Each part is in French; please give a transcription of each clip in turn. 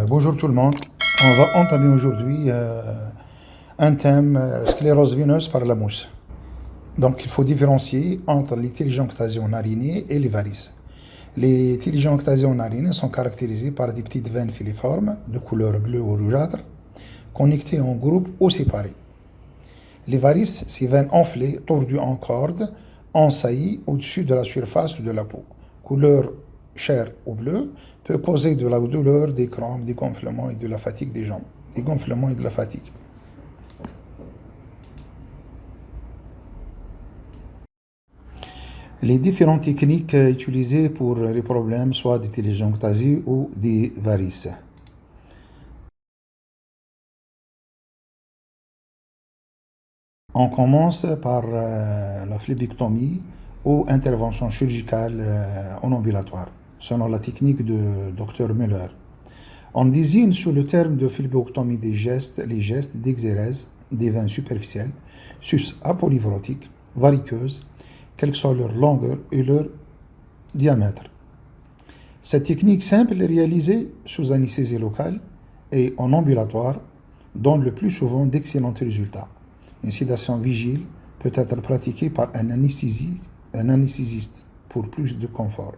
Bonjour tout le monde. On va entamer aujourd'hui un thème sclérose veineuse par la mousse. Donc il faut différencier entre les télégiectasions narinées et les varices. Les télégiectasions narinées sont caractérisées par des petites veines filiformes de couleur bleue ou rougeâtre, connectées en groupe ou séparées. Les varices, ces veines enflées, tordues en corde, en saillie au-dessus de la surface de la peau, couleur chair ou bleu, peut causer de la douleur, des crampes, des gonflements et de la fatigue des jambes. Des gonflements et de la fatigue. Les différentes techniques utilisées pour les problèmes, soit des télégiectasies ou des varices. On commence par la phlébectomie ou intervention chirurgicale en ambulatoire, selon la technique de Dr Müller. On désigne sous le terme de phlébectomie les gestes d'exérèse des veines superficielles, sus apolyvrotiques, variqueuses, quelle que soit leur longueur et leur diamètre. Cette technique simple est réalisée sous anesthésie locale et en ambulatoire donne le plus souvent d'excellents résultats. Une sédation vigile peut être pratiquée par un anesthésiste pour plus de confort.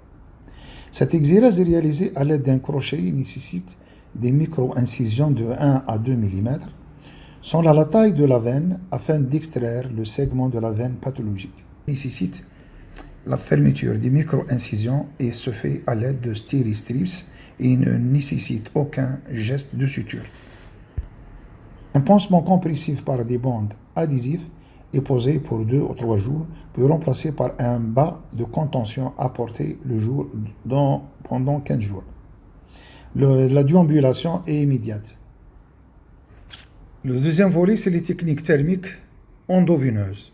Cette exérèse est réalisée à l'aide d'un crochet et nécessite des micro-incisions de 1 à 2 mm sans la taille de la veine afin d'extraire le segment de la veine pathologique. Nécessite la fermeture des micro-incisions et se fait à l'aide de steri-strips et ne nécessite aucun geste de suture. Un pansement compressif par des bandes adhésives est posé pour 2 ou 3 jours, puis remplacé par un bas de contention apporté le jour pendant 15 jours. La déambulation est immédiate. Le deuxième volet, c'est les techniques thermiques endoveineuses.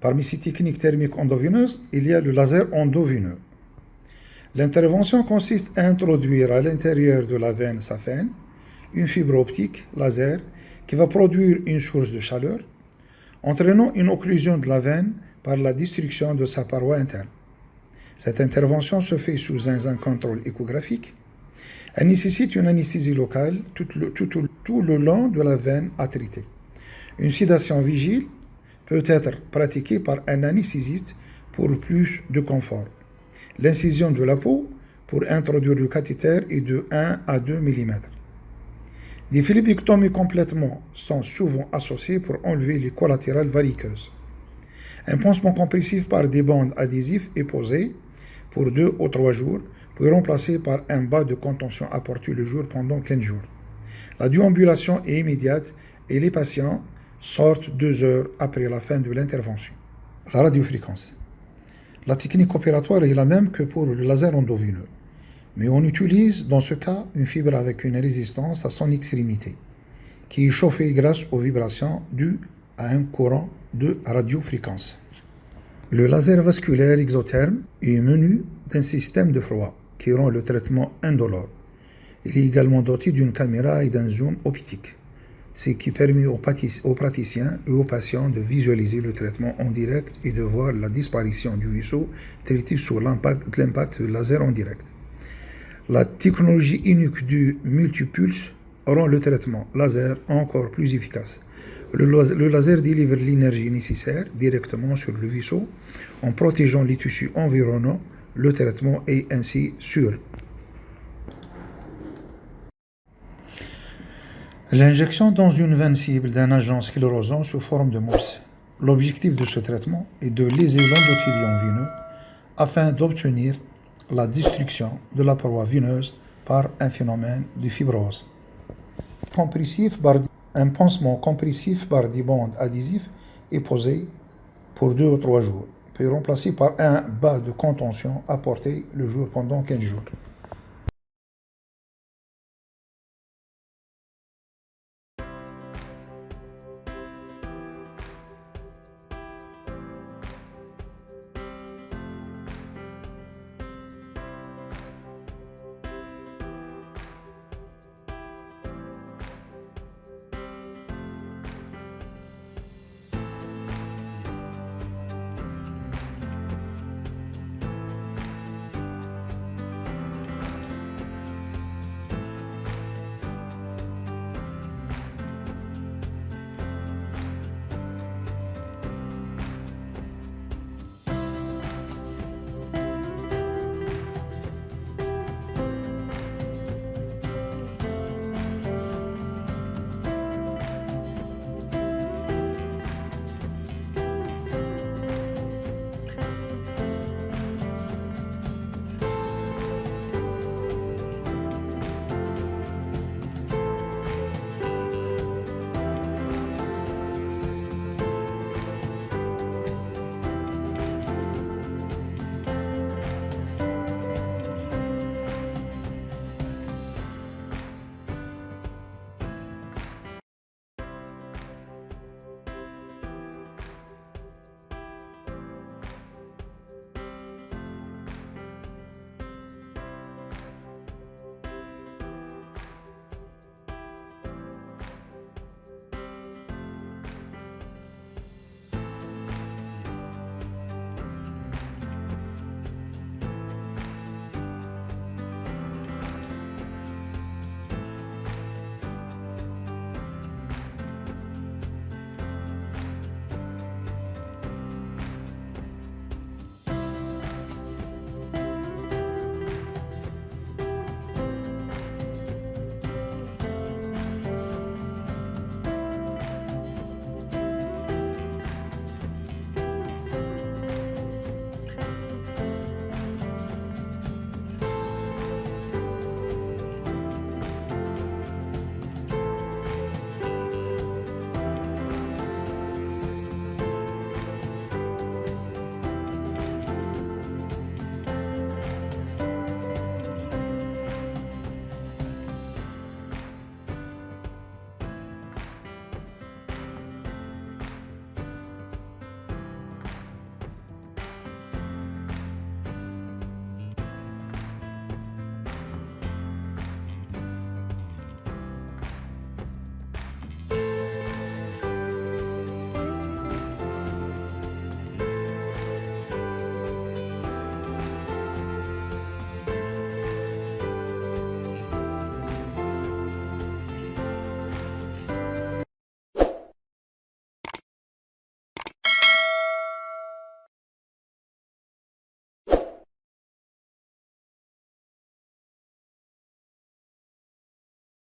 Parmi ces techniques thermiques endoveineuses, il y a le laser endoveineux. L'intervention consiste à introduire à l'intérieur de la veine saphène une fibre optique laser qui va produire une source de chaleur, entraînant une occlusion de la veine par la destruction de sa paroi interne. Cette intervention se fait sous un contrôle échographique. Elle nécessite une anesthésie locale tout le long de la veine attritée. Une sédation vigile peut être pratiquée par un anesthésiste pour plus de confort. L'incision de la peau pour introduire le cathéter est de 1 à 2 mm. Des phlébectomies complètement sont souvent associées pour enlever les collatérales variqueuses. Un pansement compressif par des bandes adhésives est posé pour 2 ou 3 jours, puis remplacé par un bas de contention apporté le jour pendant 15 jours. La déambulation est immédiate et les patients sortent 2 heures après la fin de l'intervention. La radiofréquence. La technique opératoire est la même que pour le laser endoveineux, mais on utilise dans ce cas une fibre avec une résistance à son extrémité, qui est chauffée grâce aux vibrations dues à un courant de radiofréquence. Le laser vasculaire exotherme est muni d'un système de froid qui rend le traitement indolore. Il est également doté d'une caméra et d'un zoom optique, ce qui permet aux praticiens et aux patients de visualiser le traitement en direct et de voir la disparition du vaisseau traité sous l'impact du laser en direct. La technologie unique du multipulse rend le traitement laser encore plus efficace. Le laser délivre l'énergie nécessaire directement sur le vaisseau en protégeant les tissus environnants. Le traitement est ainsi sûr. L'injection dans une veine cible d'un agent sclérosant sous forme de mousse. L'objectif de ce traitement est de léser l'endothélium veineux afin d'obtenir la destruction de la paroi veineuse par un phénomène de fibrose. Un pansement compressif par des bandes adhésives est posé pour 2 ou 3 jours, puis remplacé par un bas de contention apporté le jour pendant 15 jours.